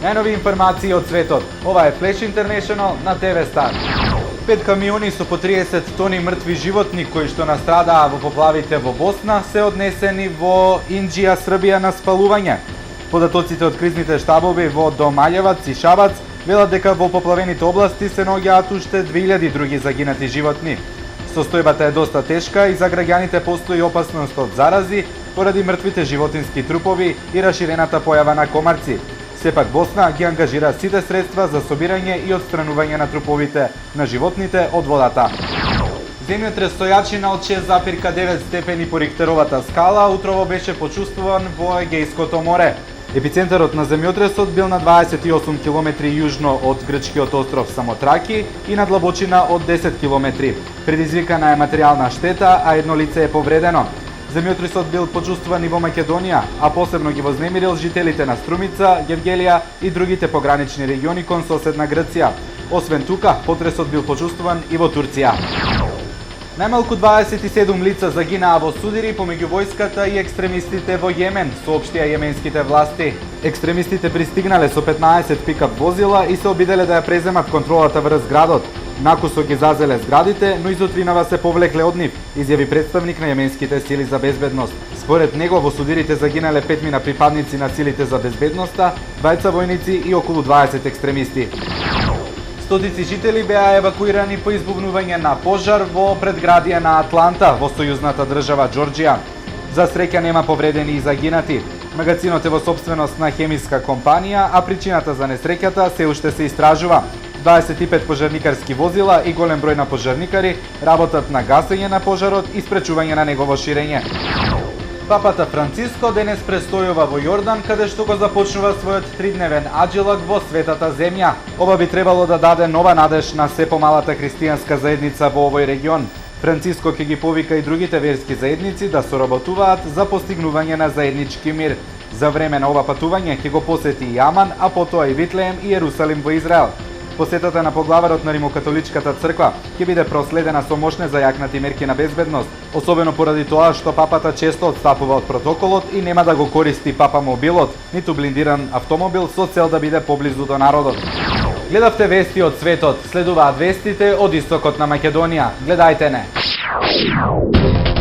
Најнови информации од светот. Ова е Flash International на ТВ Стар. 5 камиони со по 30 тони мртви животни кои што настрадаа во поплавите во Босна се однесени во Инџија, Србија на спалување. Податоците од кризните штабови во Домаљевац и Шабац велат дека во поплавените области се наоѓаат уште 2000 други загинати животни. Состојбата е доста тешка и за граѓаните постои опасност од зарази поради мртвите животински трупови и раширената појава на комарци. Сепак Босна ги ангажира сите средства за собирање и отстранување на труповите на животните од водата. Земјотрес со јачина од 6,9 степени по Рихтеровата скала утрово беше почувствуван во Егејското море. Епицентарот на земјотресот бил на 28 км јужно од грчкиот остров Самотраки и на длабочина од 10 км. Предизвикана е материјална штета, а едно лице е повредено. Земјотресот бил почувствуван и во Македонија, а посебно ги вознемирил жителите на Струмица, Гевгелија и другите погранични региони кон соседна Грција. Освен тука, потресот бил почувствуван и во Турција. Најмалку 27 лица загинаа во судири помеѓу војската и екстремистите во Јемен, соопштија јеменските власти. Екстремистите пристигнале со 15 пикап возила и се обиделе да ја преземат контролата врз градот. Накусо ги зазеле зградите, но изутринава се повлекле од нив, изјави представник на јеменските сили за безбедност. Според него во судирите загинале 5 припадници на силите за безбедноста, 2 војници и околу 20 екстремисти. Стотици жители беа евакуирани по избувнување на пожар во предградие на Атланта во сојузната држава Џорџија. За среќа нема повредени и загинати. Магазинот е во сопственост на хемиска компанија, а причината за несреќата се уште се истражува. 25 пожарникарски возила и голем број на пожарникари работат на гасење на пожарот и спречување на негово ширење. Папата Франциско денес престојува во Јордан, каде што го започнува својот 3-дневен аџилак во Светата земја. Ова би требало да даде нова надеж на се помалата христијанска заедница во овој регион. Франциско ќе ги повика и другите верски заедници да соработуваат за постигнување на заеднички мир. За време на ова патување ќе го посети и Аман, а потоа и Витлеем и Јерусалим во Израел. Посетата на поглаварот на Римокатоличката црква ќе биде проследена со мощни зајакнати мерки на безбедност, особено поради тоа што папата често отстапува од протоколот и нема да го користи папамобилот, ниту блиндиран автомобил со цел да биде поблизу до народот. Гледавте вести од светот, следуваат вестите од истокот на Македонија. Гледајте не!